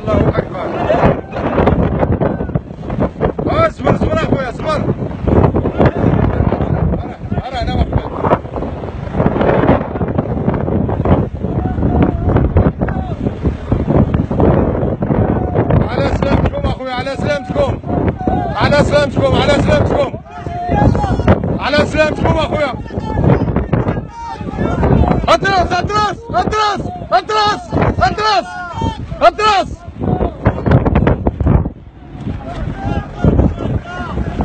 الله اكبر. اصبر اصبر اخويا اصبر. انا واقف. على سلامتكم اخويا، على سلامتكم، على سلامتكم، على سلامتكم، على سلامتكم اخويا. اطرس اطرس اطرس اطرس اطرس اطرس.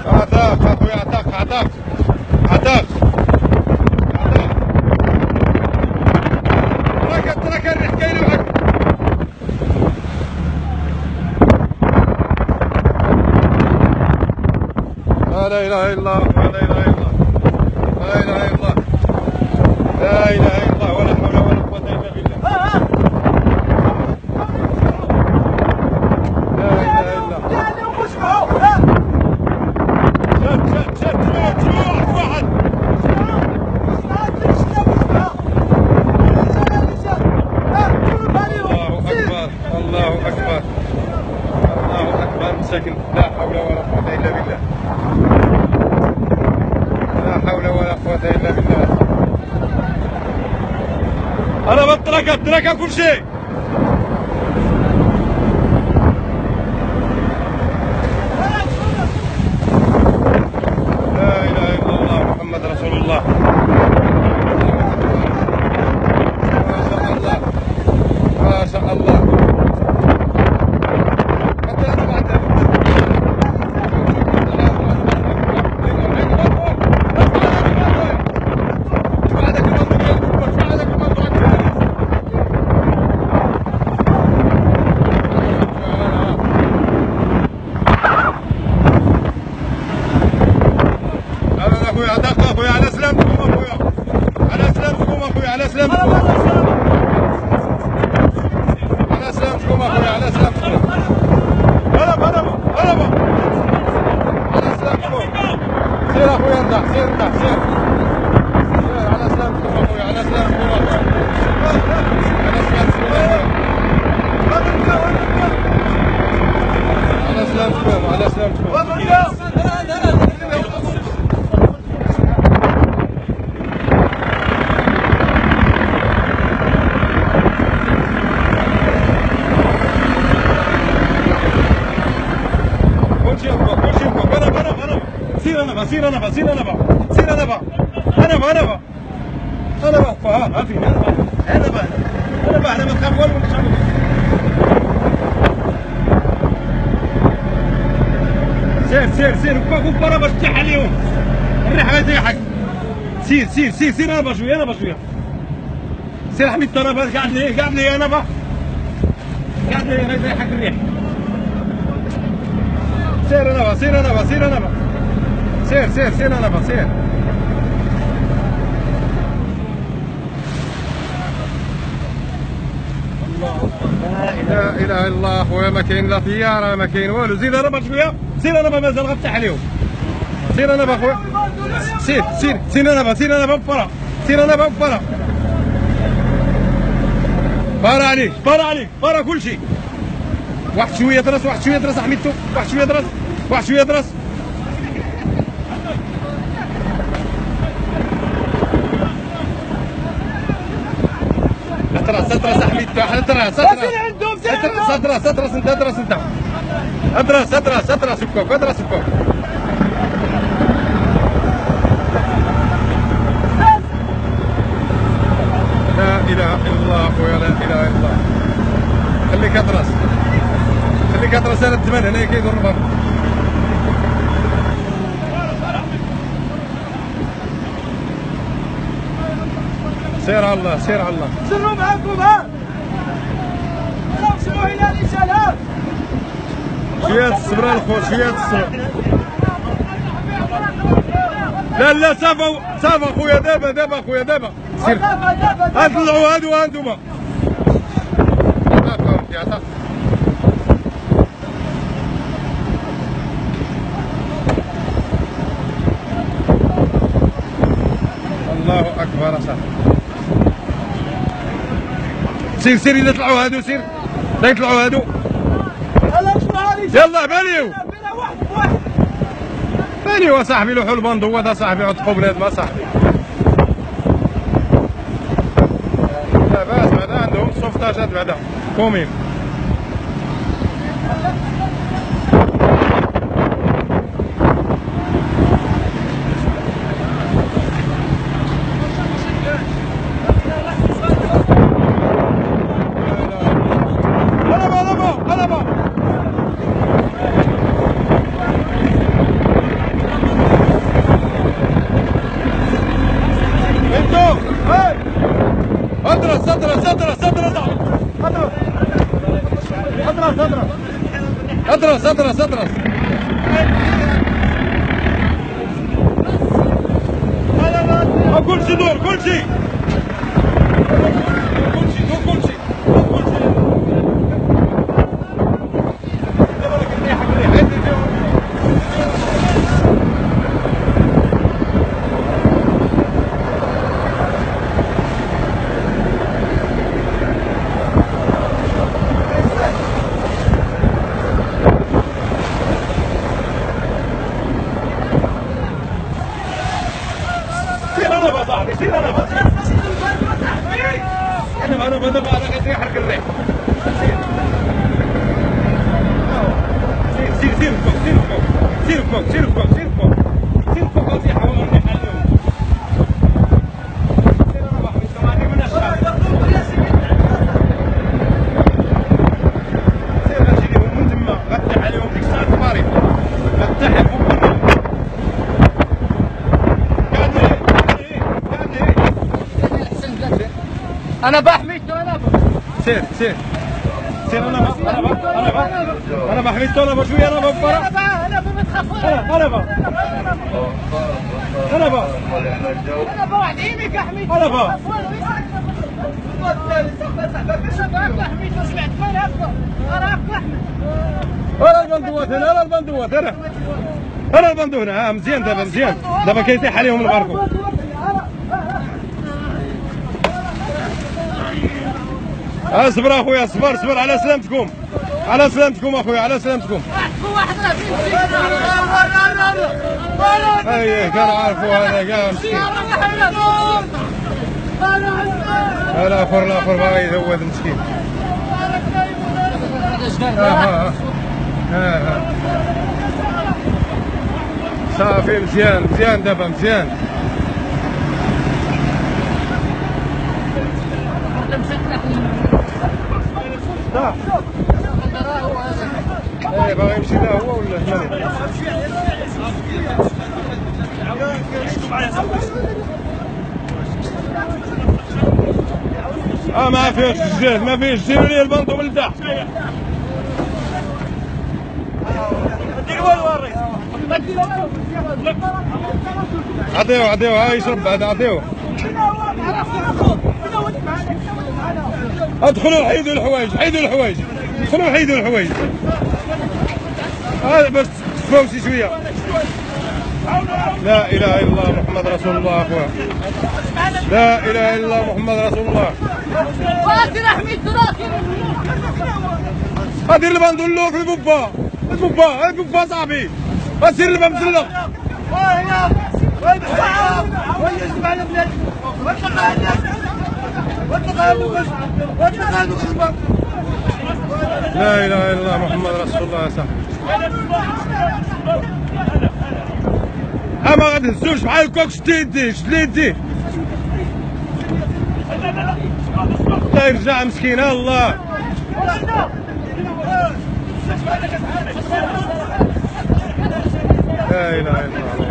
عطاك اخويا، عطاك عطاك عطاك. تراك الريح كاين واحد. لا اله الا الله، لا اله الا الله، لا اله الا الله، لا اله الا الله، ولا حول ولا قوة الا بالله. لا اله الا الله. شد شد شد شد واحد. الله اكبر، الله اكبر، الله اكبر. مساكن، لا حول ولا قوة الا بالله، لا حول ولا قوة الا بالله. انا بتركها كل شيء. لا اله الا الله محمد رسول الله. ما شاء الله، ما شاء الله. اخويا دق اخويا، على سلامتكم اخويا، على سلامتكم اخويا، على سلامتكم، على سلامتكم اخويا، على سلامتكم. هرب هرب هرب، على سلامتكم. سير اخويا انت، سير انت، سير سير، على سلامتكم اخويا، على سلامتكم اخويا، على سلامتكم اخويا، على سلامتكم، على سلامتكم. سير انا سير انا سير انا سير انا انا ها فين انا ما نخاف والو نشوف. سير سير سير، وقف برا باش تطيح عليهم الريح ما يطيحك. سير سير سير سير، انا بشويه انا بشويه. سير حميد الطرف، قاعد لي انا قاعد لي انا يطيحك الريح. سير انا سير انا سير انا سير سير سير انا سير. لا اله الا الله اخويا، ما كاين لا طياره ما كاين والو. زيد انا شويه، سير انا مازال غنفتح عليهم. سير انا اخويا، سير سير سير انا سير انا بفرا، سير انا بفرا. بارا عليك بارا عليك بارا كل شيء. واحد شويه درس، واحد شويه درس حميدتو، واحد شويه درس، واحد شويه درس. اترس اترس حميدتو، اترس اترس اترس انت، اترس انت، اترس اترس اترس الكوك، اترس الكوك. لا اله الا الله اخويا، لا اله الا الله. خليك اترس، خليك اترس. انا الثمن هنا كيدور البر. سير على الله، سير على الله. سروا معاكم ها، سروا الى الاشارات. شويه الصبر الخوت، شويه الصبر. لا لا صافا صافا خويا، دابا خويا دابا. سير طلعوا هادو هانتوما. الله اكبر اصاحبي. سير سير، إلا طلعوا هادو، سير لا يطلعوا هادو. يلا بنيو بنيو صاحبي لوحوا البندو هذا صاحبي عطقوا بلاد ما صاحبي لاباس بعدا عندهم السوفتاجات بعدا كومين اطرس كلشي دور كلشي انا بدأ على يحرك الريح سير فوق غادي يحاول يريح عليهم سير غتجي لهم من تما غتفتح عليهم ديك الساعة الطريق غتفتح انا بحميته سير انا بحميته انا بشوي انا بفرح انا بتخفر انا بوعدينك احميك انا با انا البندو هنا مزيان دابا دابا كيطيح عليهم الباركو اصبر اخويا صبر على سلامتكم اخويا على سلامتكم اييه كانوا عارفوا هذا كاع مسكين الاخر باغي يذوذ مسكين صافي مزيان دابا مزيان ايه باغي يمشي لا هو ولا ما فيهش الزيت ما فيهش سيروا لي البندو من تحت عطيوه ها يشرب بعد عطيوه ادخلوا حيدوا الحوايج ادخلوا حيدوا الحوايج هذا بس تفوسي شويه لا اله الا الله محمد رسول الله اخويا لا اله الا الله محمد رسول الله هادير البندو اللوك البوبا صاحبي غسير الباب مزلق لا اله الا الله محمد رسول الله يا صاحبي ما غتهزوش بحال هكاك شد يديه لا يرجع مسكين الله لا اله الا الله